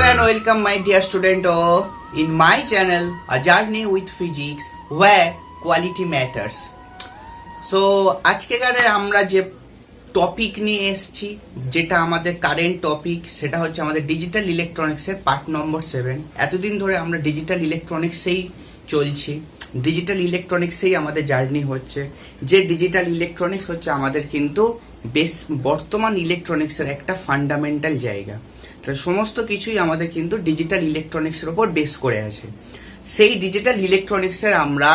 and welcome my dear student in my channel A Journey with Physics where quality matters. So আজকেকারে আমরা যে topic নিয়ে এসেছি যেটা আমাদের কারেন্ট টপিক সেটা হচ্ছে আমাদের ডিজিটাল ইলেকট্রনিক্সের পার্ট নম্বর 7। এতদিন ধরে আমরা ডিজিটাল ইলেকট্রনিক্সেই চলছি, ডিজিটাল ইলেকট্রনিক্সেই আমাদের জার্নি হচ্ছে। যে ডিজিটাল ইলেকট্রনিক্স হচ্ছে আমাদের কিন্তু বেশ বর্তমান ইলেকট্রনিক্সের একটা ফান্ডামেন্টাল জায়গা। সমস্ত কিছুই আমাদের কিন্তু ডিজিটাল ইলেকট্রনিক্সের উপর বেস করে আছে। সেই ডিজিটাল ইলেকট্রনিক্সের আমরা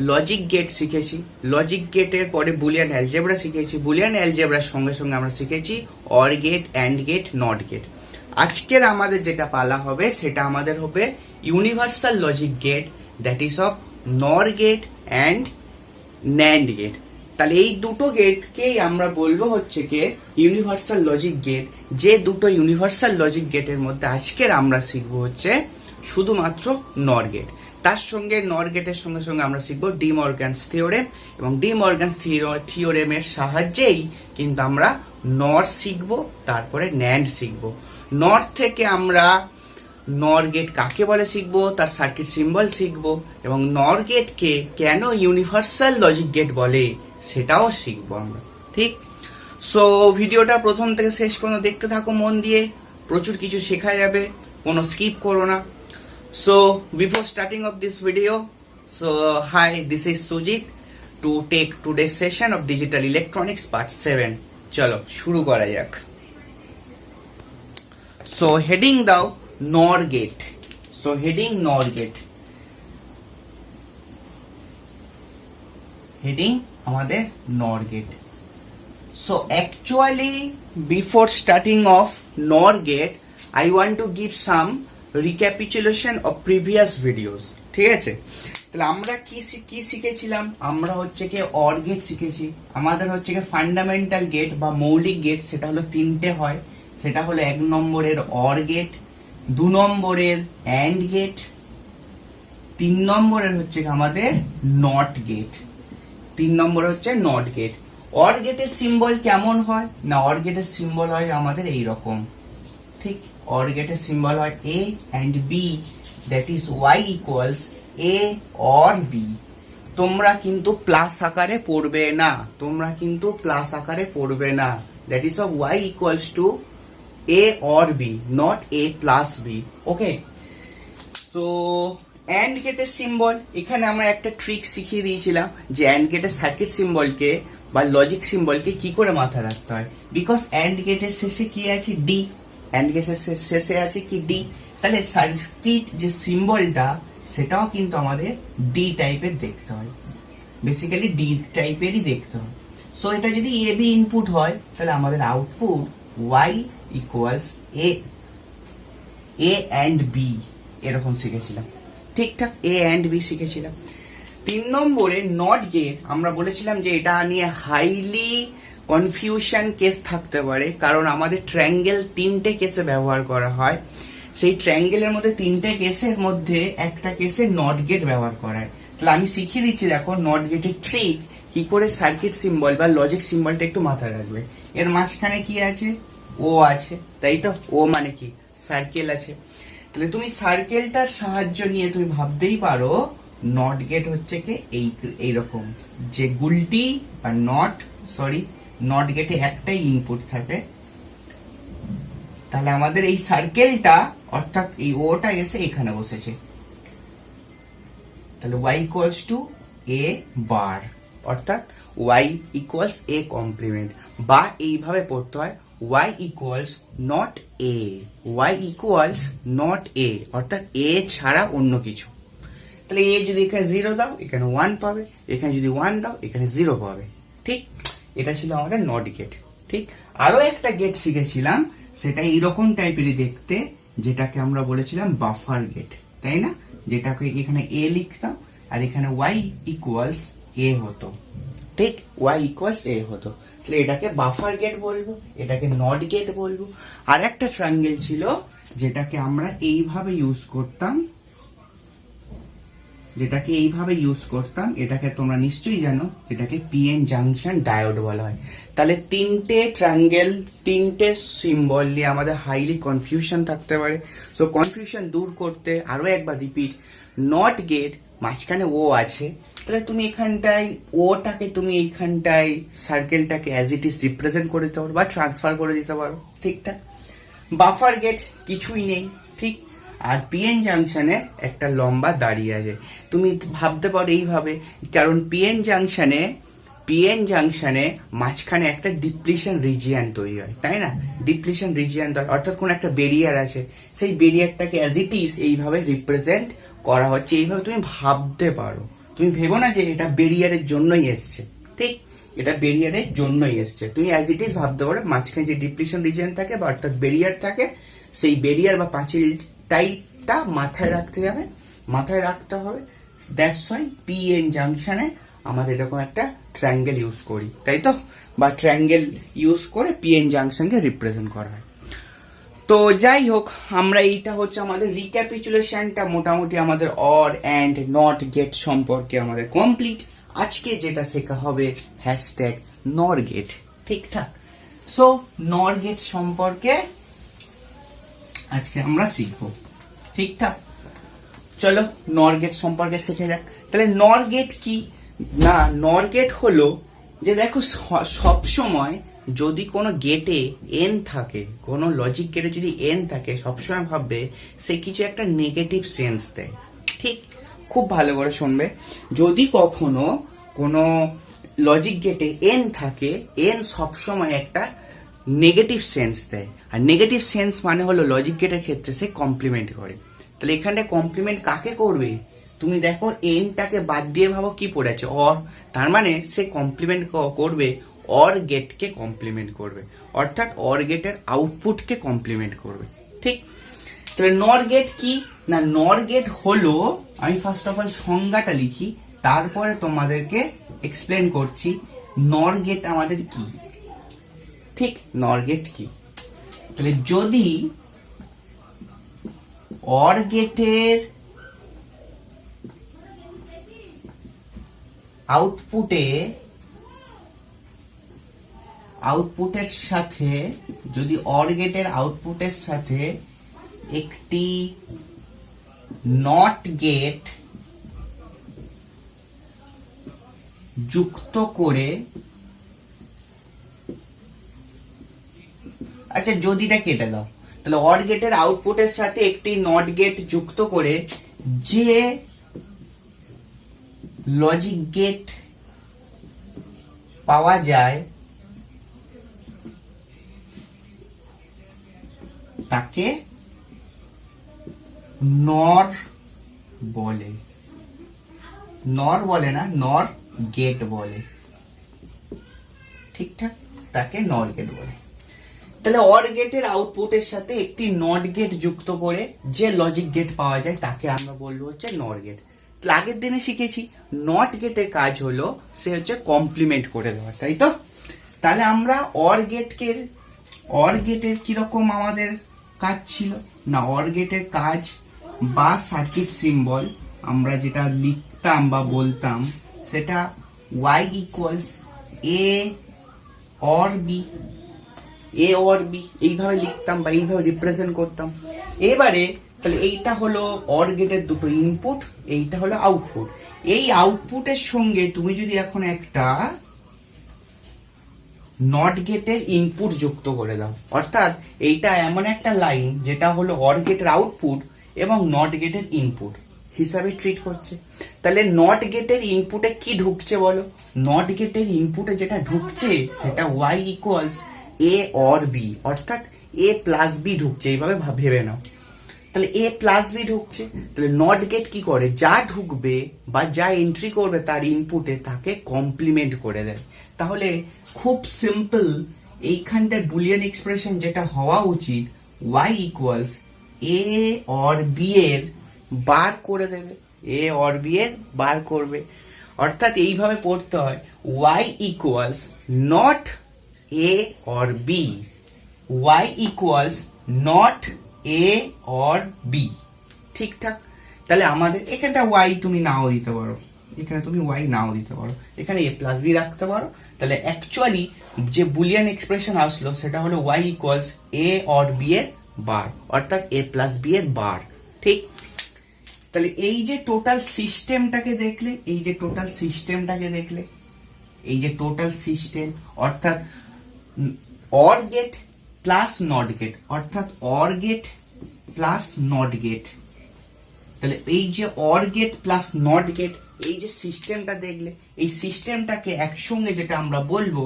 লজিক গেট শিখেছি, লজিক গেটের পরে বুলিয়ান অ্যালজেব্রা শিখেছি, বুলিয়ান অ্যালজেব্রার সঙ্গে সঙ্গে আমরা শিখেছি or gate, and gate, not gate. আজকের আমাদের যেটা পালা হবে সেটা আমাদের হবে universal logic gate, that is of nor gate and nand gate. তাহলে এই দুটো গেটকেই আমরা বলবো হচ্ছে কি ইউনিভার্সাল লজিক গেট। যে দুটো ইউনিভার্সাল লজিক গেটের মধ্যে আজকের আমরা শিখবো হচ্ছে শুধুমাত্র নর গেট। তার সঙ্গে নর গেটের সঙ্গে সঙ্গে আমরা শিখবো ডি মর্গানস থিওরেম, এবং ডি মর্গানস থিওরেমের সাহায্যেই কিন্তু আমরা নর শিখবো, তারপরে ন্যান্ড শিখবো। নর থেকে আমরা নর গেট কাকে বলে শিখবো, তার সার্কিট সিম্বল শিখবো, এবং নর গেটকে কেন ইউনিভার্সাল লজিক গেট বলে সেটাও শিখবো আমরা। ঠিক, সো ভিডিওটা প্রথম থেকে শেষ পর্যন্ত দেখতে থাকো মন দিয়ে, প্রচুর কিছু শেখা যাবে, কোনো স্কিপ করো না। So before starting of this video, so hi, this is Sujit to take today session of digital electronics part 7। চলো শুরু করা যাক। সো হেডিং দাও nor gate. So heading nor gate, heading আমাদের nor gate. So actually before starting off NOR gate I want to give some recapitulation of previous videos. ঠিক আছে, তাহলে আমরা কি শিখেছিলাম? আমরা হচ্ছে কি অর গেট শিখেছি। আমাদের হচ্ছে কি ফান্ডামেন্টাল গেট বা মৌলিক গেট সেটা হলো তিনটে হয়। সেটা হলো 1 নম্বরের অর গেট, 2 নম্বরের অ্যান্ড গেট, 3 নম্বরের হচ্ছে আমাদের নট গেট। 3 নম্বর হচ্ছে নট গেট। অর গেটের সিম্বল কেমন হয় না, অর গেটের সিম্বল হয় আমাদের এই রকম। ঠিক, অর গেটের সিম্বল হয় A and B, that is Y equals A or B. তোমরা কিন্তু প্লাস আকারে পড়বে না, তোমরা কিন্তু প্লাস আকারে পড়বে না, that is of Y equals to A or B, not A plus B. Okay, so and গেটের সিম্বল, এখানে আমরা একটা ট্রিক শিখিয়ে দিয়েছিলাম যে অ্যান্ড গেটের সার্কিট সিম্বলকে বা লজিক সিম্বলকে কি করে মাথায় রাখতে হয়। বিকজ অ্যান্ড গেটের শেষে কি আছে, ডি। অ্যান্ড গেটের শেষে আছে কি, ডি। তাহলে সার্কিট যে সিম্বলটা সেটাও কিন্তু আমাদের ডি টাইপের দেখতে হয়, বেসিক্যালি ডি টাইপেরই দেখতে হয়। সো এটা যদি এ বি ইনপুট হয় তাহলে আমাদের output Y equals A and B, এরকম শিখেছিলাম। ঠিকঠাক, এ অ্যান্ড বি শিখেছিলাম। 3 নম্বরে নট গেট, আমরা বলেছিলাম যে এটা নিয়ে হাইলি কনফিউশন কেস থাকতে পারে, কারণ আমাদের ট্রায়াঙ্গেল 3টে কেসে ব্যবহার করা হয়। সেই ট্রায়াঙ্গেলের মধ্যে 3টে কেসের মধ্যে একটা কেসে নট গেট ব্যবহার করা হয়। তাহলে আমি শিখিয়ে দিচ্ছি, দেখো নট গেটের ট্রিক কি করে সার্কিট সিম্বল বা লজিক সিম্বলটা একটু মাথায় রাখবে। এর মাঝখানে কি আছে, ও আছে, তাই তো? ও মানে কি, সার্কেল আছে। তাহলে তুমি সার্কেলটার সাহায্য নিয়ে তুমি ভাবতেই পারো নট গেট হচ্ছে কি এইরকম, যে গুলটি বা নট গেটে একটাই ইনপুট থাকে। তাহলে আমাদের এই সার্কেলটা অর্থাৎ এই ওটা এসে এখানে বসেছে। তাহলে y ইকুয়ালস টু a বার, অর্থাৎ y ইকুয়ালস a কমপ্লিমেন্ট, বা এইভাবে পড়তে হয় y equals not a, y equals not a, অর্থাৎ a ছাড়া অন্য কিছু। তাহলে এ যদি এখানে 0 দাও এখানে 1 পাবে, এখানে যদি 1 দাও এখানে 0 পাবে। ঠিক, এটা ছিল আমাদের নট গেট। ঠিক, আরো একটা গেট শিখেছিলাম, সেটা এইরকম টাইপেরই দেখতে, যেটাকে আমরা বলেছিলাম বাফার গেট, তাই না? যেটাকে এখানে এ লিখতাম আর এখানে ওয়াই ইকুয়ালস এ হতো। ঠিক, ওয়াই ইকুয়ালস এ হতো। তাহলে এটাকে বাফার গেট বলবো, এটাকে নট গেট বলবো। আর একটা ট্রায়াঙ্গেল ছিল যেটাকে আমরা এইভাবে ইউজ করতাম, যেটাকে এইভাবে ইউজ করতাম, এটাকে তোমরা নিশ্চয়ই জানো, এটাকে পিএন জাংশন ডায়োড বলা হয়। তাহলে তিনটে ট্রায়াঙ্গেল, তিনটে সিম্বল নিয়ে আমাদের হাইলি কনফিউশন থাকতে পারে। সো কনফিউশন দূর করতে আরো একবার রিপিট, নট গেট, মাঝখানে ও আছে, তাহলে তুমি এখানটায় ওটাকে তুমি এইখানটায় সার্কেলটাকে অ্যাজ ইট ইজ রিপ্রেজেন্ট করে দিতে পারো বা ট্রান্সফার করে দিতে পারো, ঠিকঠাক। বাফার গেট কিছুই নেই, ঠিক। আর পিএন জাংশনে একটা লম্বা দাঁড়িয়ে আছে, তুমি ভাবতে পারো এইভাবে, কারণ পিএন জাংশনে মাঝখানে একটা ডিপ্লিশন রিজিয়ান তৈরি হয়, তাই না? ডিপ্লিশন রিজিয়ান অর্থাৎ কোন একটা বেরিয়ার আছে, সেই বেরিয়ারটাকে অ্যাজ ইট ইজ এইভাবে রিপ্রেজেন্ট করা হচ্ছে। এইভাবে তুমি ভাবতে পারো, তুমি ভেবো না যে এটা বেরিয়ারের জন্যই এসছে, ঠিক, এটা বেরিয়ারের জন্যই এসছে। তুমি অ্যাজ ইট ইজ ভাবতে পারো, মাঝখানে যে ডিপ্লিশন রিজিয়ন থাকে বা অর্থাৎ বেরিয়ার থাকে, সেই বেরিয়ার বা পাঁচিল টাইপটা মাথায় রাখতে হবে। দ্যাটস ওয়াই পিএন জাংশনে আমাদের এরকম একটা ট্রায়াঙ্গেল ইউজ করি, তাই তো, বা ট্রায়াঙ্গেল ইউজ করে পিএন জাংশনকে রিপ্রেজেন্ট করা হয়। তো যাই হোক, আমরা এইটা হচ্ছে আমাদের রিক্যাপিচুলেশনটা, মোটামুটি আমাদের অর অ্যান্ড নট গেট সম্পর্কে আমাদের কমপ্লিট। আজকে যেটা শেখা হবে হ্যাশট্যাগ নর গেট, ঠিকঠাক। সো নর গেট সম্পর্কে আজকে আমরা শিখবো, ঠিকঠাক। চলো নর গেট সম্পর্কে শিখে যাক। তাহলে নর গেট কি না, নর গেট হলো যে দেখো, সব সময় যদি কোনো গেটে এন থাকে, কোনো লজিক গেটে যদি এন থাকে, সবসময় ভাববে সে কিছু একটা নেগেটিভ সেন্স দেয়, ঠিক। খুব ভালো করে শুনবে, যদি কখনো কোনো লজিক গেটে এন থাকে, এন সবসময় একটা নেগেটিভ সেন্স দেয়। আর নেগেটিভ সেন্স মানে হলো লজিক গেটের ক্ষেত্রে সে কমপ্লিমেন্ট করে। তাহলে এখানটায় কমপ্লিমেন্ট কাকে করবে? তুমি দেখো এনটাকে বাদ দিয়ে ভাবো কি পড়ে আছে, অর। তার মানে সে কমপ্লিমেন্ট করবে, অর গেটকে কমপ্লিমেন্ট করবে, অর্থাৎ অর গেটের আউটপুটকে কমপ্লিমেন্ট করবে, ঠিক। তাহলে নর গেট কি না, নর গেট হলো, আমি ফার্স্ট অফ অল সংজ্ঞাটা লিখি, তারপরে তোমাদেরকে এক্সপ্লেন করছি নর গেট আমাদের কি, ঠিক। নর গেট কি, তাহলে যদি অর গেটের আউটপুটের সাথে, যদি অর গেটের আউটপুটের সাথে একটি নট গেট যুক্ত করে, আচ্ছা যদিটা কেটে দাও, তাহলে অর গেটের আউটপুটের সাথে একটি নট গেট যুক্ত করে যে লজিক গেট পাওয়া যায় তাকে নর বলে, নর বলে না, নর গেট বলে, ঠিকঠাক, তাকে নর গেট বলে। তাহলে অর গেটের আউটপুটের সাথে একটি নট গেট যুক্ত করে যে লজিক গেট পাওয়া যায় তাকে আমরা বলবো হচ্ছে নর গেট। আগের দিনে শিখেছি নট গেটের কাজ হলো সে হচ্ছে কমপ্লিমেন্ট করে দেওয়া, তাই তো। তাহলে আমরা অর গেটের কিরকম আমাদের কাজ ছিল না, অর গেটের কাজ বা সার্কিট সিম্বল আমরা যেটা লিখতাম বা বলতাম সেটা y equals a or b, এইভাবে লিখতাম বা এইভাবে রিপ্রেজেন্ট করতাম। এবারে তাহলে এইটা হলো অর গেটের দুটো ইনপুট, এইটা হলো আউটপুট। এই আউটপুটের সঙ্গে তুমি যদি এখন একটা নট গেটের ইনপুট যুক্ত করে দাও, অর্থাৎ এইটা এমন একটা লাইন যেটা হলো অর গেটের আউটপুট এবং নট গেটের ইনপুট হিসাবে ট্রিট করছে। তাহলে নট গেটের ইনপুটে কি ঢুকছে বলো, নট গেটের ইনপুটে যেটা ঢুকছে সেটা y equals a or b, অর্থাৎ a প্লাস b ঢুকছে, এইভাবে ভেবে নাও। তাহলে a প্লাস b ঢুকছে, তাহলে নট গেট কি করে, যা ঢুকবে বা যা এন্ট্রি করবে তার ইনপুটে তাকে কমপ্লিমেন্ট করে দেয়। তাহলে খুব সিম্পল, এইখানটায় বুলিয়ান এক্সপ্রেশন যেটা হওয়া উচিত y equals a or b এর বার করে দেবে, a or b এর বার করবে, অর্থাৎ এইভাবে পড়তে হয় y equals not a or b, y equals not a or b, ঠিকঠাক। তাহলে আমাদের এখানটা ওয়াই তুমি নাও দিতে পারো, এখানে তুমি ওয়াই নাও দিতে পারো, এখানে এ প্লাস বি রাখতে পারো। তাহলে অ্যাকচুয়ালি যে বুলিয়ান এক্সপ্রেশন আসলো সেটা হলো Y equals A or B এর বার, অর্থাৎ এ প্লাস বি এর বার। ঠিক, তাহলে এই যে টোটাল সিস্টেমটাকে দেখলে, এই যে টোটাল সিস্টেমটাকে দেখলে, এই যে টোটাল সিস্টেম অর্থাৎ or gate plus not gate, অর্থাৎ or gate plus not gate. তাহলে এই যে or gate plus not gate, এই যে সিস্টেমটা দেখলে, এই সিস্টেমটাকে একসঙ্গে যেটা আমরা বলবো,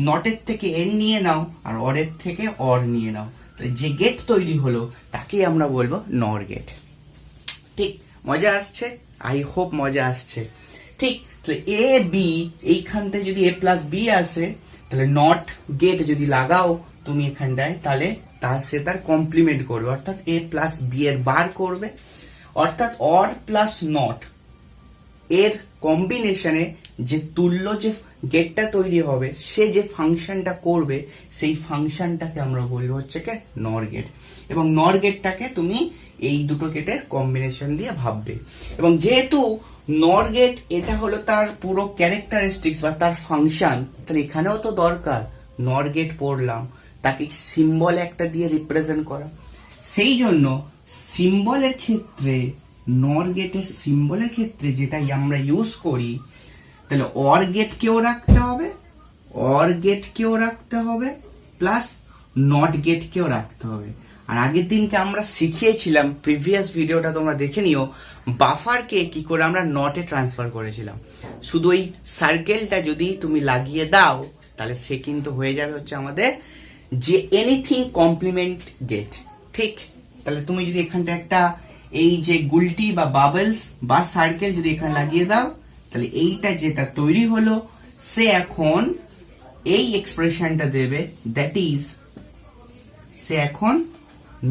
নটের থেকে এন নিয়ে নাও আর অরের থেকে অর নিয়ে নাও, যে গেট তৈরি হলো তাকেই আমরা বলবো নর গেট। ঠিক, মজা আসছে? আই হোপ মজা আসছে। ঠিক, তাহলে এ বি, এইখান থেকে যদি এ প্লাস বি আসে, তাহলে নট গেট যদি লাগাও তুমি এখানটায়, তাহলে তার কমপ্লিমেন্ট করবে, অর্থাৎ এ প্লাস বি এর বার করবে। অর্থাৎ অর প্লাস নট এর কম্বিনেশনে যে তুল্য যে গেটটা তৈরি হবে, সে যে ফাংশনটা করবে, সেই ফাংশনটাকে আমরা বলবো হচ্ছে কি নর গেট। এবং নর গেটটাকে তুমি এই দুটো গেটের কম্বিনেশন দিয়ে ভাববে। এবং যেহেতু নর গেট এটা হলো তার পুরো ক্যারেক্টারিস্টিক্স বা তার ফাংশন, তাহলে এখানেও তো দরকার নর গেট পড়লাম, তাকে সিম্বল একটা দিয়ে রিপ্রেজেন্ট করা। সেই জন্য সিম্বলের ক্ষেত্রে, নর গেটের সিম্বলের ক্ষেত্রে যেটা আমরা ইউজ করি, তাহলে অর গেট কেও রাখতে হবে, অর গেট কেও রাখতে হবে, প্লাস নট গেট কেও রাখতে হবে। আর আগের দিনকে আমরা শিখিয়েছিলাম, প্রিভিয়াস ভিডিওটা তোমরা দেখে নিও, বাফারকে কি করে আমরা নটে ট্রান্সফার করেছিলাম। শুধু ওই সার্কেলটা যদি তুমি লাগিয়ে দাও, তাহলে সে কিন্তু হয়ে যাবে হচ্ছে আমাদের যে এনিথিং কমপ্লিমেন্ট গেট। ঠিক, তাহলে তুমি যদি এখানটা একটা এই যে গুলটি বা বাবলস বা সার্কেল যদি এখানে লাগিয়ে দাও, তাহলে এইটা যেটা তৈরি হলো, সে এখন এই এক্সপ্রেশনটা দেবে, দ্যাট ইজ সে এখন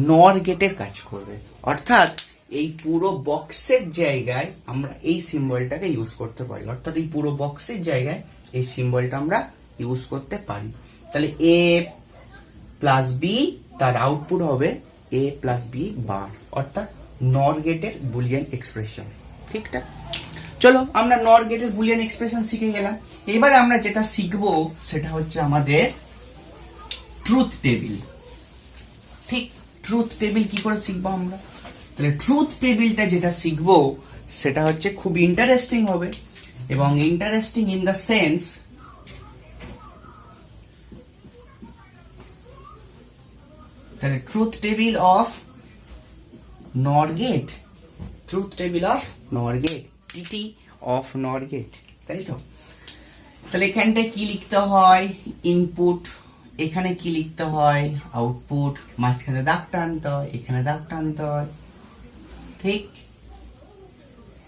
নর গেটের কাজ করবে। অর্থাৎ এই পুরো বক্সের জায়গায় আমরা এই সিম্বলটাকে ইউজ করতে পারি, অর্থাৎ এই পুরো বক্সের জায়গায় এই সিম্বলটা আমরা ইউজ করতে পারি। তাহলে এ প্লাস বি, তার আউটপুট হবে এ প্লাস বি বার, অর্থাৎ নর গেটের বুলিয়ান এক্সপ্রেশন। ঠিকঠাক, চলো আমরা নর গেটের বুলিয়ান এক্সপ্রেশন শিখে গেলাম। এবার আমরা যেটা শিখবো সেটা হচ্ছে আমাদের ট্রুথ টেবিল। ঠিক, ট্রুথ টেবিল কি করে শিখবো আমরা? তাহলে ট্রুথ টেবিলটা যেটা শিখবো সেটা হচ্ছে খুব ইন্টারেস্টিং হবে, এবং ইন্টারেস্টিং ইন দ্য সেন্স তাহলে truth table of nor gate, truth table of nor gate, TT of nor gate, তাই তো? তাহলে এখানটায় কি লিখতে হয়? ইনপুট, এখানে কি লিখতে হয়? আউটপুট, মাঝখানে দাগ টানতে হয়, এখানে দাগ টানতে হয়। ঠিক,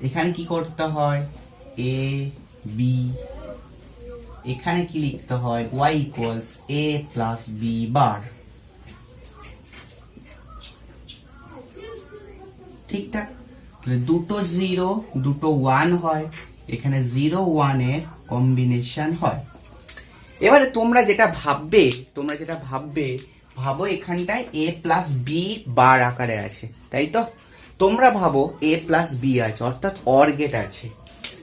এখানে কি করতে হয়? এ বি, এখানে কি লিখতে হয়? y ইকুয়ালস এ প্লাস বি বার। ঠিকঠাক, তাহলে দুটো জিরো দুটো ওয়ান হয়, এখানে 0 1 এর কম্বিনেশন হয়। এবারে তোমরা যেটা ভাববে, ভাবো এখানটায় এ প্লাস বি বার আকারে আছে, তাই তো? তোমরা ভাবো এ প্লাস বি আছে, অর্থাৎ অর গেট আছে।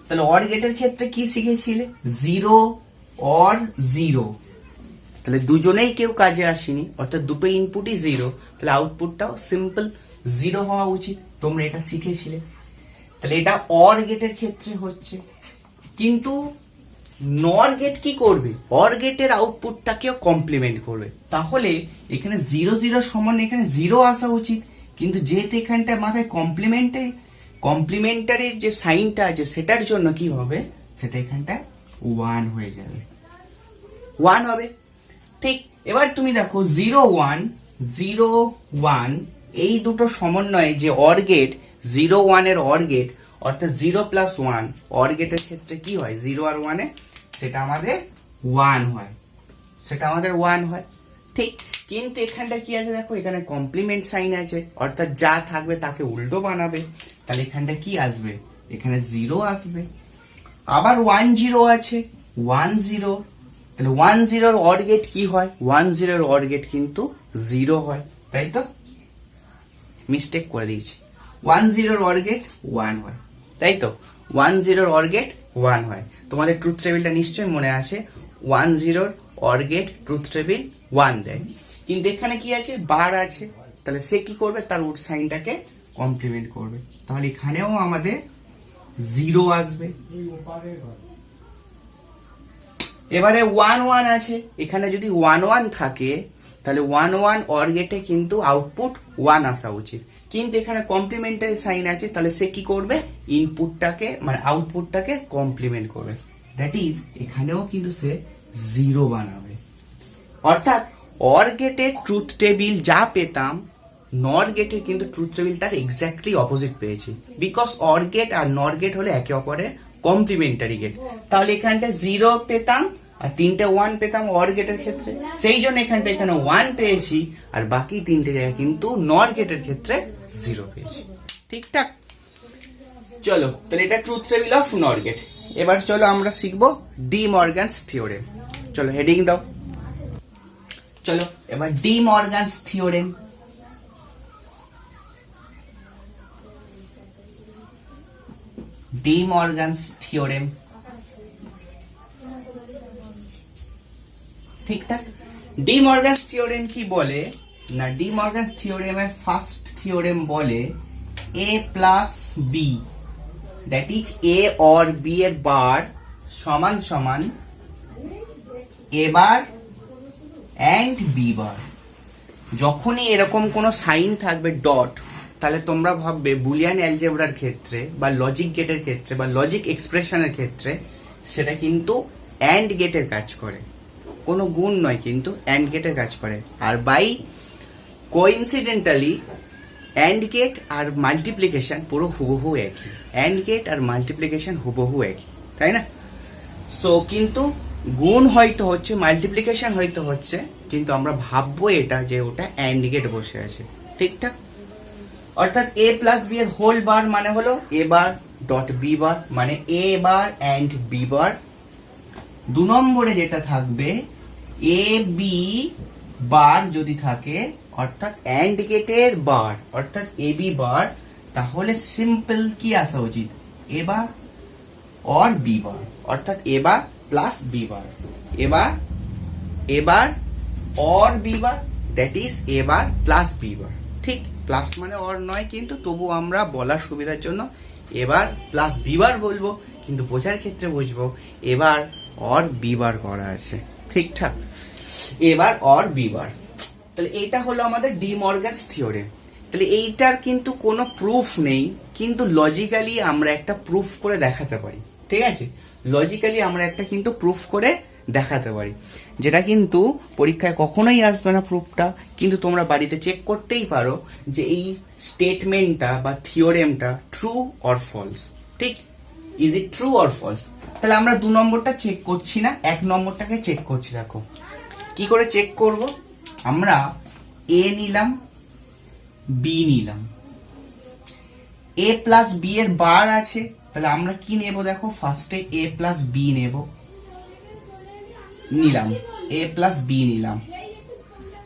তাহলে অর গেটের ক্ষেত্রে কি শিখেছিলে? 0 অর 0, তাহলে দুজনেই কেউ কাজে আসেনি, অর্থাৎ দুটো ইনপুটই 0, তাহলে আউটপুটটাও সিম্পল 0 হওয়া উচিত। তোমরা এটা শিখেছিলে। তাহলে এটা অর গেটের ক্ষেত্রে হচ্ছে। কিন্তু নর গেট কি করবে? অর গেটের আউটপুটটাকেও কমপ্লিমেন্ট করবে। তাহলে এখানে 0 0 সমান এখানে 0 আসা উচিত, কিন্তু যেহেতু এখানটা মাথায় কমপ্লিমেন্টারি যে সাইনটা আছে, সেটার জন্য কি হবে? সেটা এখানটা 1 হয়ে যাবে, 1 হবে। ঠিক, এবার তুমি দেখো 0 1 0 1 এই দুটো সমন্বয়ে যে অর গেট, 0 1 এর অর গেট, অর্থাৎ 0 প্লাস 1 অর গেটের ক্ষেত্রে কি হয়? 0 আর 1 এ সেটা আমাদের 1 হয়, সেটা আমাদের 1 হয়। ঠিক, কিন্তু এখানটা কি আছে দেখো, এখানে কমপ্লিমেন্ট সাইন আছে, অর্থাৎ যা থাকবে তাকে উল্টো বানাবে। তাহলে এখানটা কি আসবে? এখানে 0 আসবে। আবার 1 0 আছে, 1 0, তাহলে 1 0 এর অর গেট কি হয়? 1 0 এর অর গেট কিন্তু 0 হয়, তাই তো? মিস্টেক করে দিয়েছি, 10 অর গেট 1 হয়, তাই তো? 10 অর গেট 1 হয়। তোমাদের ট্রুথ টেবিলটা নিশ্চয়ই মনে আছে, 10 অর গেট ট্রুথ টেবিল 1 দেয়। কিন্তু এখানে কি আছে, বার আছে, তাহলে সে কি করবে, তার উড সাইনটাকে কমপ্লিমেন্ট করবে, তাহলে এখানেও আমাদের 0 আসবে। এবারে 1 1 আছে, এখানে যদি 1 1 থাকে তাহলে 1 1 অর গেটে কিন্তু আউটপুট 1 আসা উচিত, কিন্তু এখানে কমপ্লিমেন্টারি সাইন আছে, তাহলে সে কি করবে, ইনপুটটাকে মানে আউটপুটটাকে কমপ্লিমেন্ট করবে, দ্যাট ইজ এখানেও কিন্তু সে 0 বানাবে। অর্থাৎ অর গেটে ট্রুথ টেবিল যা পেতাম, নর গেটের কিন্তু ট্রুথ টেবিল তার এক্স্যাক্টলি অপোজিট পেয়েছি, বিকজ অর গেট আর নর গেট হলে একে অপরের কমপ্লিমেন্টারি গেট। তাহলে এখানটা 0 পেতাম আর 3টে 1 পেতাম অর গেটের ক্ষেত্রে, সেই জন্য এখানে 1 পেয়েছি, আর বাকি 3টে জায়গায় কিন্তু নর গেটের ক্ষেত্রে 0 পেয়েছি। ঠিকঠাক? চলো, তাহলে এটা truth table of nor gate. এবার চলো আমরা শিখবো ডি মর্গানস থিওরেম। চলো হেডিং দাও। চলো এবার De Morgan's theorem. De Morgan's theorem, ঠিকঠাক? ডি মর্গানস থিওরেম কি বলে না, ডি মর্গানস থিওরেমের ফার্স্ট থিওরেম বলে a plus B, that is A or B এর বার সমান সমান এ বার অ্যান্ড বি বার। যখনই এরকম কোন সাইন থাকবে ডট, তাহলে তোমরা ভাববে বুলিয়ান অ্যালজেব্রার ক্ষেত্রে বা লজিক গেটের ক্ষেত্রে বা লজিক এক্সপ্রেশনের ক্ষেত্রে সেটা কিন্তু অ্যান্ড গেটের কাজ করে, কোনো গুণ নয়, কিন্তু অ্যান্ড গেটের কাজ করে। আর বাই কোইন্সিডেন্টালি অ্যান্ড গেট আর মাল্টিপ্লিকেশন পুরো হুবহু একই, অ্যান্ড গেট আর মাল্টিপ্লিকেশন হুবহু একই, তাই না? সো কিন্তু গুণ হয়তো হচ্ছে, মাল্টিপ্লিকেশন হয়তো হচ্ছে, কিন্তু আমরা ভাববো এটা যে ওটা অ্যান্ড গেট বসে আছে। ঠিকঠাক? অর্থাৎ এ প্লাস বি এর হোল বার মানে হলো এ বার ডট বি বার, মানে এ বার অ্যান্ড বি বার। 2 নম্বরে যেটা থাকবে এ বি বার যদি থাকে, অর্থাৎ অ্যান্ড গেটের বার, অর্থাৎ এ বি বার, তাহলে সিম্পল কি আসা উচিত, এ বার অর বি বার, অর্থাৎ A bar plus B bar, A bar or B bar, that is A bar plus B bar. ঠিক, প্লাস মানে অর নয়, কিন্তু তবু আমরা বলার সুবিধার জন্য এবার প্লাস বি বার বলবো, কিন্তু বোঝার ক্ষেত্রে বুঝবো এবার অর বি বার করা আছে। ঠিকঠাক? এবার অর বি বার, তাহলে এটা হলো আমাদের ডি মর্গানস থিওরেম। তাহলে এইটার কিন্তু কোনো প্রুফ নেই, কিন্তু লজিক্যালি আমরা একটা প্রুফ করে দেখাতে পারি। ঠিক আছে? লজিক্যালি আমরা একটা কিন্তু প্রুফ করে দেখাতে পারি, যেটা কিন্তু পরীক্ষায় কখনোই আসবে না প্রুফটা, কিন্তু তোমরা বাড়িতে চেক করতেই পারো যে এই স্টেটমেন্টটা বা থিওরেমটা ট্রু অর ফলস। ঠিক? Is it true or false? তাহলে আমরা 2 নম্বরটা চেক করছি না, 1 নম্বরটাকে চেক করছি। দেখো কি করে চেক করব, আমরা এ নিলাম, বি নিলাম, এ প্লাস বি এর বার আছে, তাহলে আমরা কি নেব, দেখো ফার্স্টে এ প্লাস বি নেব, নিলাম এ প্লাস বি নিলাম,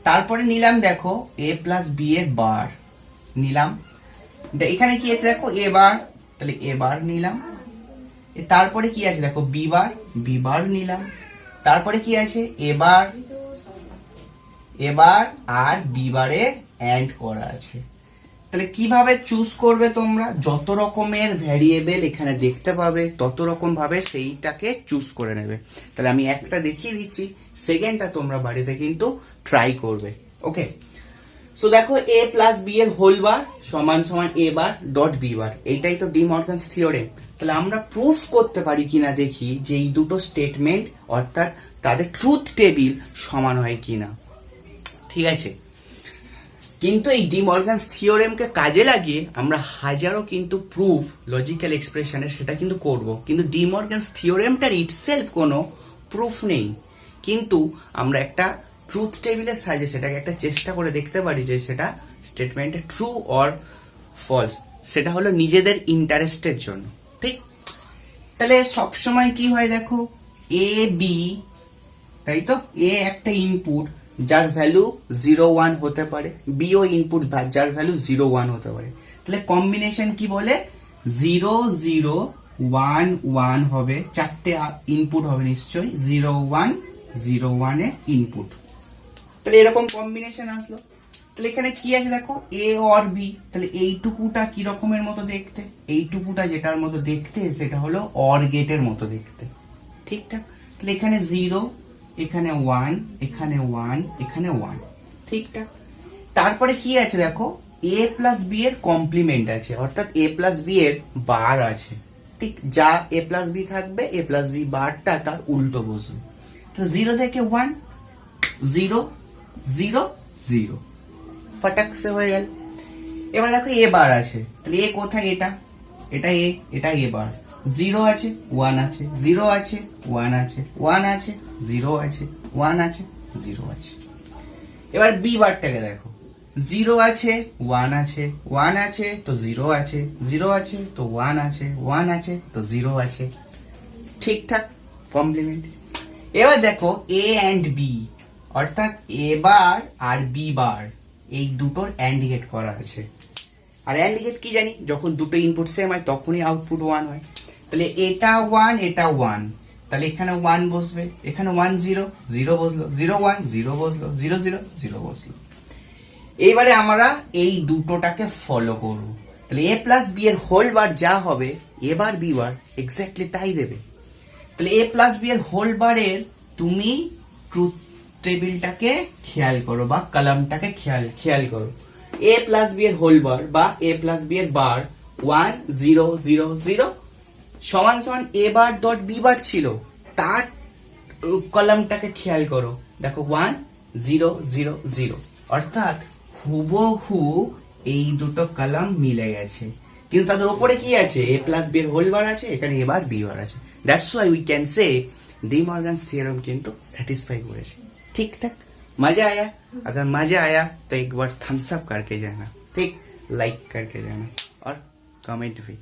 তারপরে নিলাম দেখো এ প্লাস বি এর বার নিলাম, এখানে কি আছে দেখো এ বার, তাহলে এ বার নিলাম, তারপরে কি আছে দেখো বি বার নিলাম, তারপরে কি আছে এবার আর বি বারে অ্যান্ড করা আছে। তাহলে কিভাবে চুজ করবে তোমরা, যত রকমের ভ্যারিয়েবল এখানে দেখতে পাবে তত রকম ভাবে সেইটাকে চুজ করে নেবে। তাহলে আমি একটা দেখিয়ে দিচ্ছি, সেকেন্ডটা তোমরা বাড়িতে কিন্তু ট্রাই করবে। ওকে, সো দেখো এ প্লাস বি এর হোল বার সমান সমান এ বার ডট বি বার, এইটাই তো ডি মর্গানস থিওরেম। তাহলে আমরা প্রুফ করতে পারি কিনা দেখি যে এই দুটো স্টেটমেন্ট অর্থাৎ তাদের ট্রুথ টেবিল সমান হয় কিনা। ঠিক আছে? কিন্তু এই ডি মর্গানস থিওরেমকে কাজে লাগিয়ে আমরা হাজারো কিন্তু প্রুফ লজিক্যাল এক্সপ্রেশনের সেটা কিন্তু করব, কিন্তু ডি মর্গানস থিওরেমটার ইটসেলফ কোনো প্রুফ নেই, কিন্তু আমরা একটা ট্রুথ টেবিলের সাহায্যে সেটাকে একটা চেষ্টা করে দেখতে পারি যে সেটা স্টেটমেন্টে ট্রু অর ফলস, সেটা হলো নিজেদের ইন্টারেস্টের জন্য। ঠিক? তাহলে সবসময় কি হয় দেখো, এ বি, তাই তো, এ একটা ইনপুট যার ভ্যালু 0 1 হতে পারে, বি ও ইনপুট যার ভ্যালু 0 1 হতে পারে। তাহলে কম্বিনেশন কি বলে 0 0 1 1 হবে, চারটে ইনপুট হবে নিশ্চয়ই, 0 1 0 1 এ ইনপুট। তাহলে এরকম কম্বিনেশন আসলো। তাহলে এখানে কি আছে দেখো, এ অর বি। তাহলে এইটুকুটা কি রকমের মতো দেখতে, এইটুকুটা যেটার মতো দেখতে সেটা হলো অর গেটের মতো দেখতে, ঠিকঠাক। তাহলে এখানে 0, এখানে 1, এখানে 1, এখানে 1, ঠিকঠাক। তারপরে কি আছে দেখো, এ প্লাস বি এর কমপ্লিমেন্ট আছে, অর্থাৎ এ প্লাস বি এর বার আছে, ঠিক। যা এ প্লাস বি থাকবে এ প্লাস বি বারটা তার উল্টো বসবে। তো 0 থেকে 1, 0 0 0, ফটাক সে হয়ে গেল। এবার দেখো এ বার আছে, তাহলে এ কোথায়, এটা এটা এ, এটা এ বার। 0 আছে 1 আছে, 0 আছে 1 আছে, 1 আছে 0 আছে, 1 আছে 0 আছে। এবার বি বারটাকে দেখো, 0 আছে 1 আছে, 1 আছে তো 0 আছে, 0 আছে তো 1 আছে, 1 আছে তো 0 আছে, ঠিকঠাক কমপ্লিমেন্ট। এবার দেখো এ এন্ড বি, অর্থাৎ এ বার আর বি বার এই দুটোর অ্যান্ড গেট করা আছে। আর অ্যান্ড গেট কি জানি, যখন দুটো ইনপুট সেম হয় তখনই আউটপুট 1 হয়। তাহলে এটা 1 এটা 1, তাহলে এখানে 1 বসবে, এখানে 1 0 0 বসলো, 0 1 0 বসলো, 0 0 0 বসলো। এইবারে আমরা এই দুটোটাকে ফলো করব। তাহলে এ প্লাস বি এর হোল বার যা হবে এ বার বি বার এক্স্যাক্টলি তাই দেবে। তাহলে এ প্লাস বি এর হোল বারের তুমি ট্রুথ টেবিলটাকে খেয়াল করো বা কলামটাকে খেয়াল করো। এ প্লাস বি এর হোল বার বা এ প্লাস বি এর বার 1 0 0 0 সমান সমান এ বার ডট বি বার ছিল, তার কলামটাকে খেয়াল করো, দেখো 1 0 0 0, অর্থাৎ হুবহু এই দুটো কলাম মিলে গেছে। কিন্তু তাদের উপরে কি আছে, এ প্লাস বি এর হোল বার আছে, এখানে এ বার বি বার আছে। That's why we can say D Morgan's theorem কিন্তু স্যাটিসফাই করেছে। ठीक ठाक, मजा आया? अगर मजा आया तो एक बार थम्स अप करके जाना, ठीक, लाइक करके जाना और कमेंट भी।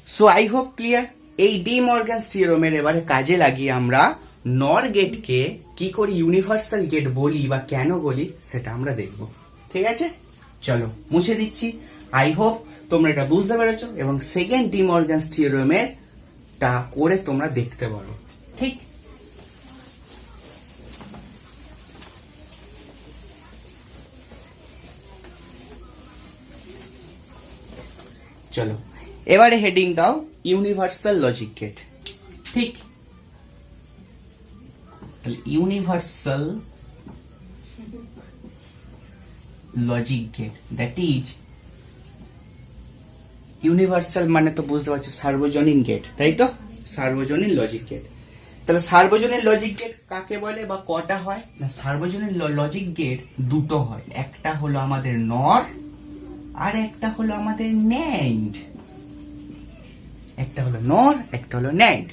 सो आई होप क्लियर। এই ডি মর্গানস থিওরেমের এবারে কাজে লাগিয়ে আমরা নর গেটকে কি করে ইউনিভার্সাল গেট বলি বা কেন বলি সেটা আমরা দেখব, ঠিক আছে? চলো মুছে দিচ্ছি। আই হোপ তোমরা এটা বুঝতে পেরেছো এবং সেকেন্ড ডি মর্গানস থিওরেমের টা করে তোমরা দেখতে পারো, ঠিক। চলো এবারে হেডিং দাও ইউনিভার্সাল লজিক গেট, ঠিক। তাহলে universal logic gate, that is universal মানে তো বুঝতে পারছো সার্বজনীন গেট, তাই তো? সার্বজনীন লজিক গেট। তাহলে সার্বজনীন লজিক গেট কাকে বলে বা কটা হয় না? সার্বজনীন লজিক গেট দুটো হয়, একটা হলো আমাদের নর আর একটা হলো আমাদের ন্যান্ড। একটা হলো নর, একটা হলো ন্যান্ড।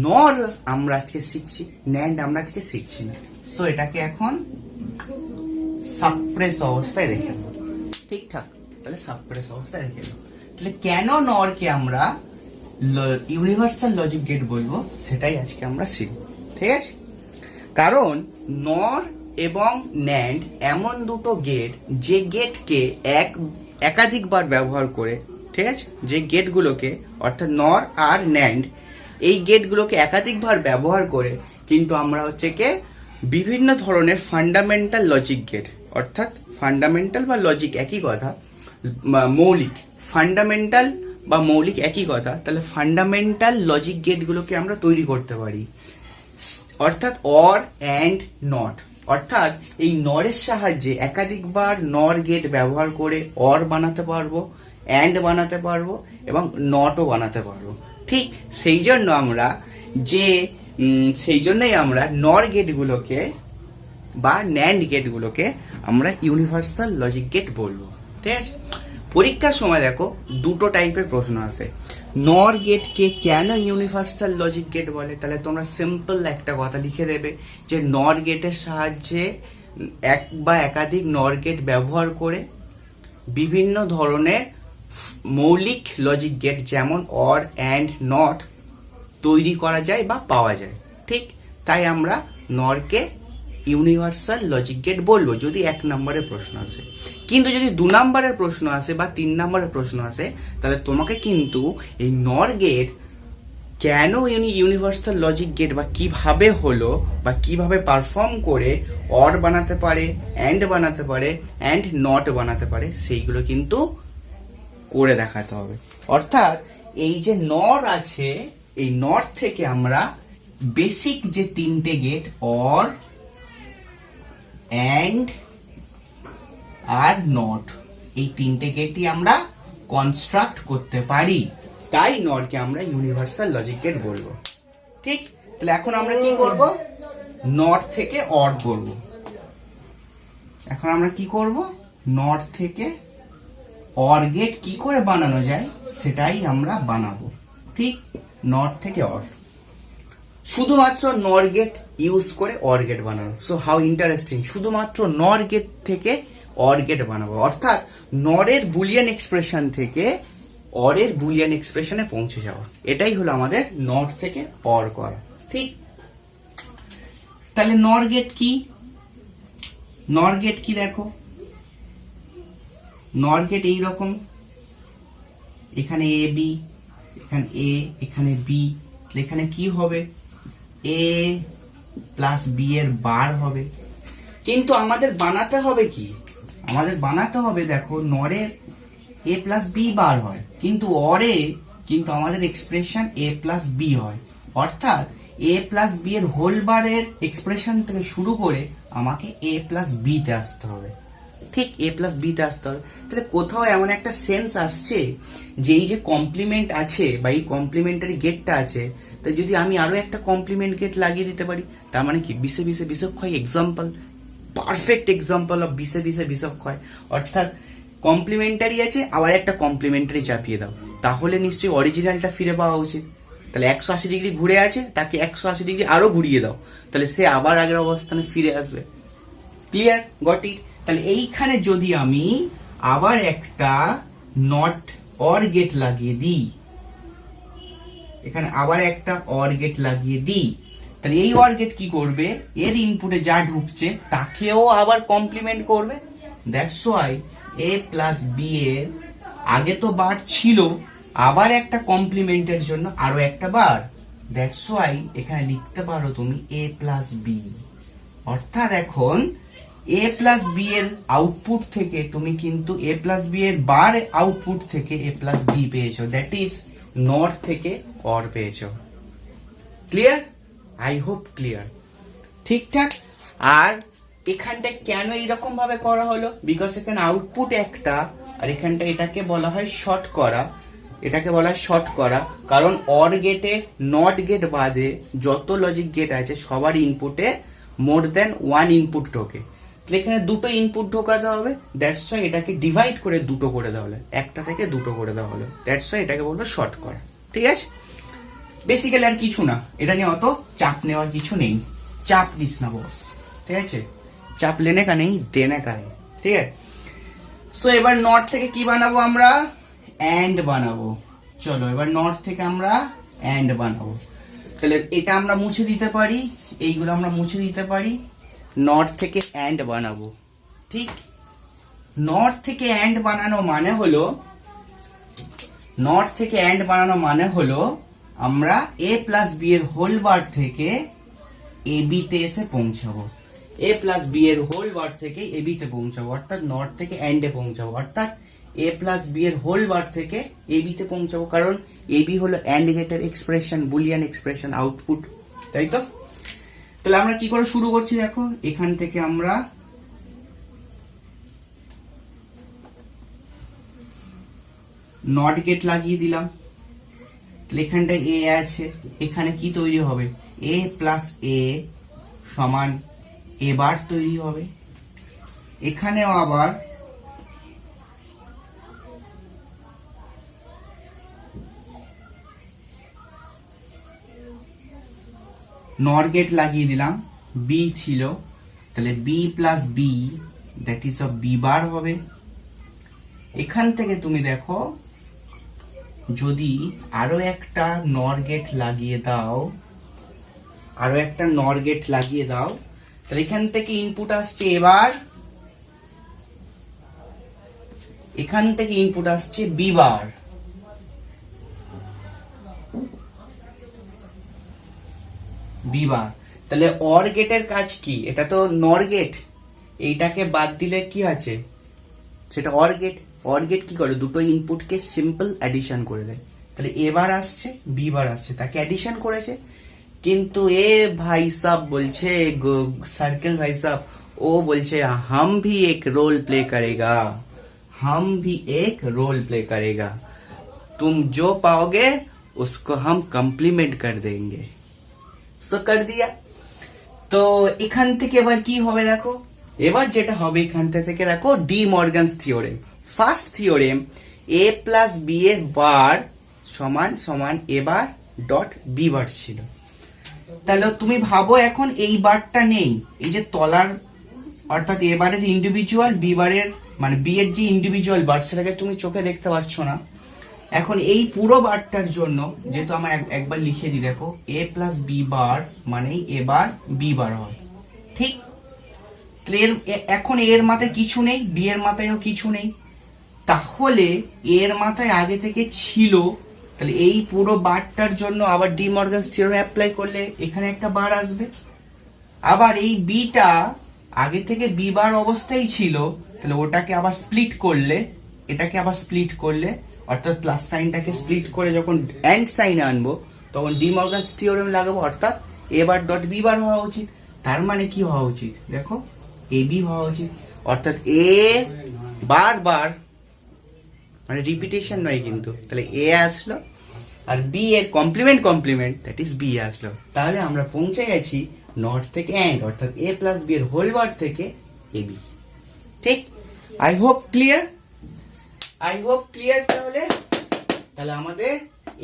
নর আমরা আজকে শিখছি, ন্যান্ড আমরা আজকে শিখছি না। সো এটাকে এখন সাপ্রেস অবস্থায় রেখে দেবো, ঠিকঠাক। তাহলে সাপ্রেস অবস্থায় রেখে দেবো। তাহলে কেন নরকে আমরা ইউনিভার্সাল লজিক গেট বলবো সেটাই আজকে আমরা শিখবো, ঠিক আছে? কারণ নর এবং ন্যান্ড এমন দুটো গেট যে গেটকে একাধিকবার ব্যবহার করে, ঠিক আছে, যে গেটগুলোকে অর্থাৎ নর আর ন্যান্ড এই গেটগুলোকে একাধিকবার ব্যবহার করে কিন্তু আমরা হচ্ছে কে বিভিন্ন ধরনের ফান্ডামেন্টাল লজিক গেট, অর্থাৎ ফান্ডামেন্টাল বা লজিক একই কথা, মৌলিক ফান্ডামেন্টাল বা মৌলিক একই কথা। তাহলে ফান্ডামেন্টাল লজিক গেটগুলোকে আমরা তৈরি করতে পারি, অর্থাৎ অর অ্যান্ড নট। অর্থাৎ এই নরের সাহায্যে একাধিকবার নর গেট ব্যবহার করে অর বানাতে পারবো, অ্যান্ড বানাতে পারবো এবং নটও বানাতে পারবো, ঠিক। সেই জন্যই আমরা নর গেটগুলোকে বা ন্যান্ড গেটগুলোকে আমরা ইউনিভার্সাল লজিক গেট বলবো, ঠিক আছে? পরীক্ষার সময় দেখো দুটো টাইপের প্রশ্ন আসে। নর গেটকে কেন ইউনিভার্সাল লজিক গেট বলে? তাহলে তোমরা সিম্পল একটা কথা লিখে দেবে যে নর গেটের সাহায্যে এক বা একাধিক নর গেট ব্যবহার করে বিভিন্ন ধরনের মৌলিক লজিক গেট যেমন অর অ্যান্ড নট তৈরি করা যায় বা পাওয়া যায়, ঠিক। তাই আমরা নরকে ইউনিভার্সাল লজিক গেট বলবো যদি 1 নম্বরের প্রশ্ন আসে। কিন্তু যদি 2 নম্বরের প্রশ্ন আসে বা 3 নম্বরের প্রশ্ন আসে, তাহলে তোমাকে কিন্তু এই নর গেট কেন ইউনিভার্সাল লজিক গেট বা কিভাবে হলো বা কিভাবে পারফর্ম করে অর বানাতে পারে, অ্যান্ড বানাতে পারে, অ্যান্ড নট বানাতে পারে, সেইগুলো কিন্তু করে দেখাতে হবে। অর্থাৎ এই যে নর আছে, এই নর থেকে আমরা বেসিক যে 3টে গেট অর, অ্যান্ড আর নট, এই 3টে গেটই আমরা কনস্ট্রাক্ট করতে পারি। তাই নরকে আমরা ইউনিভার্সাল লজিক গেট বলবো। ঠিক, তাহলে এখন আমরা কি করব? নট থেকে অর করব। এখন আমরা কি করব? নট থেকে অর গেট কি করে বানানো যায় সেটাই আমরা বানাবো। ঠিক, নট থেকে অর, শুধুমাত্র নর গেট ইউজ করে অর গেট বানানো। সো হাউ ইন্টারেস্টিং, শুধুমাত্র নর গেট থেকে অর গেট বানাবো। অর্থাৎ নরের বুলিয়ান এক্সপ্রেশন থেকে অরের বুলিয়ান এক্সপ্রেশনে পৌঁছে যাওয়া, এটাই হলো আমাদের নট থেকে অর করা। ঠিক, তাহলে নর গেট কি? নর গেট কি দেখো, নর গেট এইরকম, এখানে এ বি, এখানে এ, এখানে বি, এখানে কি হবে? এ প্লাস বি এর বার হবে। কিন্তু আমাদের বানাতে হবে কি? আমাদের বানাতে হবে, দেখো নরের এ প্লাস বি বার হয়, কিন্তু অরে কিন্তু আমাদের এক্সপ্রেশন এ প্লাস বি হয়। অর্থাৎ এ প্লাস বি এর হোল বারের এক্সপ্রেশন থেকে শুরু করে আমাকে এ প্লাস বি তে আসতে হবে। ঠিক, এ প্লাস বি তে আসতে হবে। তাহলে কোথাও এমন একটা সেন্স আসছে যে এই যে কমপ্লিমেন্ট আছে বা এই কমপ্লিমেন্টারি গেটটা আছে, তো যদি আমি আরো একটা কমপ্লিমেন্ট গেট লাগিয়ে দিতে পারি, তার মানে কি বিসে বিসে বিষক্ষয় এক্সাম্পল, পারফেক্ট এক্সাম্পল অফ বিসে বিসে বিষক্ষয়। অর্থাৎ কমপ্লিমেন্টারি আছে, আবার একটা কমপ্লিমেন্টারি চাপিয়ে দাও, তাহলে নিশ্চয়ই অরিজিনালটা ফিরে পাওয়া উচিত। তাহলে 180 ডিগ্রি ঘুরে আছে, তাকে 180 ডিগ্রি আরো ঘুরিয়ে দাও, তাহলে সে আবার আগের অবস্থানে ফিরে আসবে। Clear, got it? তাহলে এইখানে যদি আমি আবার একটা নট অর গেট লাগিয়ে দিই, এখানে আবার একটা অর গেট লাগিয়ে দিই, তাহলে এই অর গেট কি করবে? এর ইনপুটে যা ঢুকছে তাকেও আবার কমপ্লিমেন্ট করবে। That's why A plus B এর আগে তো বার ছিল, আবার একটা কমপ্লিমেন্টের জন্য আরো একটা বার। দ্যাটস ওয়াই এখানে লিখতে পারো তুমি এ প্লাস বি। অর্থাৎ এখন এ প্লাস বি এর আউটপুট থেকে তুমি কিন্তু এ প্লাস বি এর বার আউটপুট থেকে এ প্লাস বি পেয়েছো, দ্যাট ইজ নট থেকে অর পেয়েছো। ক্লিয়ার? I hope clear. ঠিকঠাক। আর এখানটায় কেন এইরকম ভাবে করা হলো? বিকজ এখানে আউটপুট একটা, আর এখানটা এটাকে বলা হয় শর্ট করা, এটাকে বলা হয় শর্ট করা। কারণ অর গেটে নট গেট বাদে যত লজিক গেট আছে সবার ইনপুটে মোর দেন 1 ইনপুট ঢোকে। এখানে 2টো ইনপুট ঢোকাতে হবে, দ্যাটস ওয়াই এটাকে ডিভাইড করে 2টো করে দেওয়া হলো, একটা থেকে 2টো করে দেওয়া হলো। দ্যাটস ওয়াই এটাকে বলবো শর্ট করা। ঠিক আছে, বেসিক্যালি আর কিছু না, এটা নিয়ে অত চাপ নেওয়ার কিছু নেই। চাপ নিস না বস, ঠিক আছে? চাপ লেনে কা নেই, দেনে কা है। ঠিক আছে, সো এবার নট থেকে কি বানাবো আমরা? অ্যান্ড বানাবো। চলো এবার নট থেকে আমরা অ্যান্ড বানাবো। তাহলে এটা আমরা মুছে দিতে পারি, এইগুলো আমরা মুছে দিতে পারি। নট থেকে অ্যান্ড বানাবো। ঠিক, নট থেকে অ্যান্ড বানানো মানে হলো, নট থেকে অ্যান্ড বানানো মানে হলো আমরা এ প্লাস বি এর হোল বার থেকে এ বি তে এসে পৌঁছাবো। এ প্লাস বি এর হোল বার থেকে এ বি তে পৌঁছাবো, অর্থাৎ নট থেকে অ্যান্ডে পৌঁছাবো। অর্থাৎ এ প্লাস বি এর হোল বার থেকে এ বি তে পৌঁছাবো, কারণ এ বি হলো অ্যান্ড গেটের এক্সপ্রেশন, বুলিয়ান এক্সপ্রেশন আউটপুট, তাই তো? তাহলে আমরা কি করে শুরু করছি দেখো, এখান থেকে আমরা নট গেট লাগিয়ে দিলাম। এখানটা এ আছে, এখানে কি তৈরি হবে? এ প্লাস এ সমান এ বার তৈরি হবে। এখানেও আবার নট গেট লাগিয়ে দিলাম, বি ছিল, তাহলে B plus B that is of B bar হবে। এখান থেকে তুমি দেখো যদি আরো একটা নর গেট লাগিয়ে দাও, আরো একটা নর গেট লাগিয়ে দাও, তাহলে এখান থেকে ইনপুট আসছে এবার, এখান থেকে ইনপুট আসছে বি বার, বি বার। তাহলে অর গেটের কাজ কি? এটা তো নর গেট, এইটাকে বাদ দিলে কি আছে সেটা অর গেট। অর গেট কি করে? দুটো ইনপুটকে সিম্পল অ্যাডিশন করে দেয়। তাহলে এবার আসছে বি বার আসছে, তাকে অ্যাডিশন করেছে। কিন্তু এ ভাই সাব বলছে, সার্কেল ভাই সাব, ও বলছে हम भी एक रोल प्ले करेगा, हम भी एक रोल प्ले करेगा, तुम जो पाओगे उसको हम कम्प्लीमेंट कर देंगे। सो कर दिया। তো এখান থেকে এবার কি হবে দেখো, এবার যেটা হবে এখান থেকে দেখো De Morgan's theorem, first theorem, A plus B এর বার সমান সমান এ বার ডট বি বার ছিল। তাহলে তুমি ভাবো এখন এই বারটা নেই, এই যে তলার অর্থাৎ এ বারের ইন্ডিভিজুয়াল, বি বারের মানে বি এর যে ইন্ডিভিজুয়াল বার সেটাকে তুমি চোখে দেখতে পাচ্ছ না। এখন এই পুরো বারটার জন্য যেহেতু আমার একবার লিখে দিই, দেখো এ প্লাস বি বার মানে এ বার বি বার হয়, ঠিক? এখন এর মাথায় কিছু নেই, বি এর মাথায়ও কিছু নেই, তাহলে এর মাথায় আগে থেকে ছিল। তাহলে এই পুরো বারটার জন্য আবার ডি মর্গানস থিওরেম অ্যাপ্লাই করলে এখানে একটা বার আসবে। আবার এই বিটা আগে থেকে বি বার অবস্থায় ছিল, তাহলে ওটাকে আবার স্প্লিট করলে, এটাকে আবার স্প্লিট করলে, অর্থাৎ প্লাস সাইনটাকে স্প্লিট করে যখন এন্ড সাইনে আনবো তখন ডি মর্গানস থিওরেম লাগাবো, অর্থাৎ এ বার ডট বি বার হওয়া উচিত। তার মানে কি হওয়া উচিত দেখো, এ বি হওয়া উচিত, অর্থাৎ এ বার বার মানে রিপিটেশন নয় কিন্তু। তাহলে এ আসলো আর বি এর complement complement that is B আসলো। তাহলে আমরা পৌঁছে গেছি নট থেকে এন্ড, অর্থাৎ এ প্লাস বি এর হোল বার থেকে এ বি। ঠিক? I hope clear, I hope clear. তাহলে আমাদের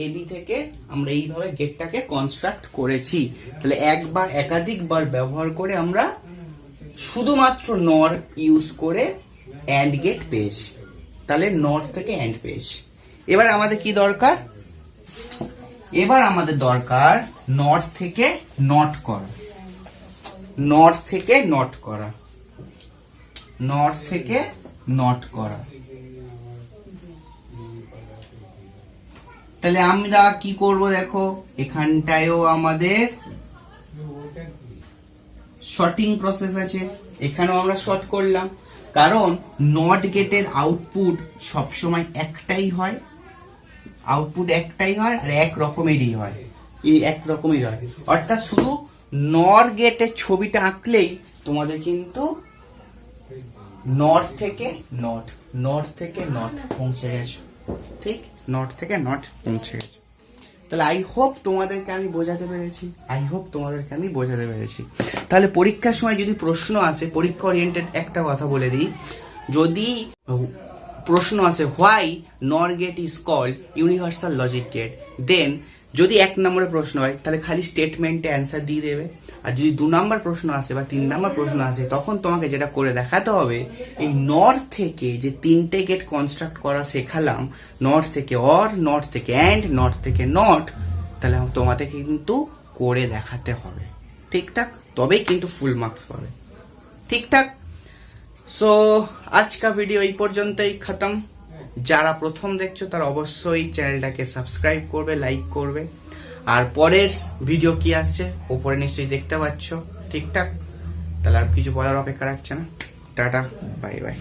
এ বি থেকে আমরা এইভাবে গেটটাকে কনস্ট্রাক্ট করেছি। তাহলে এক বা একাধিকবার ব্যবহার করে আমরা শুধুমাত্র নর ইউজ করে এন্ড গেট পেয়েছি। তাহলে নট থেকে এন্ড পেয়েছি। এবার আমাদের কি দরকার? এবার আমাদের দরকার নট থেকে নট করা, নট থেকে নট করা, নট থেকে নট করা। তাহলে আমরা কি করব দেখো, এখানটায়ও আমাদের শর্টিং প্রসেস আছে, এখানেও আমরা শর্ট করলাম, কারণ নট গেটের আউটপুট সবসময় একটাই হয়, আউটপুট একটাই হয় আর এক রকমেরই হয়, এই এক রকমেরই হয়। অর্থাৎ শুধু নর গেটের ছবিটা আঁকলেই তোমাদের কিন্তু নট থেকে নট, নট থেকে নট পৌঁছে গেছো। ঠিক? নট থেকে নট পৌঁছে গেছে। তাহলে আই হোপ তোমাদেরকে আমি বোঝাতে পেরেছি, আই হোপ তোমাদেরকে আমি বোঝাতে পেরেছি। তাহলে পরীক্ষার সময় যদি প্রশ্ন আসে, পরীক্ষা ওরিয়েন্টেড একটা কথা বলে দিই, যদি প্রশ্ন আসে why NOR gate is called universal logic gate, then যদি 1 নম্বরের প্রশ্ন হয় তাহলে খালি স্টেটমেন্টে অ্যান্সার দিয়ে দেবে। আর যদি 2 নম্বর প্রশ্ন আসে বা 3 নম্বর প্রশ্ন আসে, তখন তোমাকে যেটা করে দেখাতে হবে, এই নর থেকে যে 3টে গেট কনস্ট্রাক্ট করা শেখালাম, নট থেকে অর, নট থেকে অ্যান্ড, নট থেকে নট, তাহলে তোমাদের কিন্তু করে দেখাতে হবে ঠিকঠাক, তবেই কিন্তু ফুল মার্কস পাবে। ঠিকঠাক? সো আজ কা ভিডিও এই পর্যন্তই খতম। যারা প্রথম দেখছো তারা অবশ্যই চ্যানেলটাকে সাবস্ক্রাইব করবে, লাইক করবে। আর পরের ভিডিও কি আসছে উপরে নিশ্চয়ই দেখতে পাচ্ছ। ঠিকঠাক? তাহলে আর কিছু বলার অপেক্ষা রাখছে না। Tata, bye bye.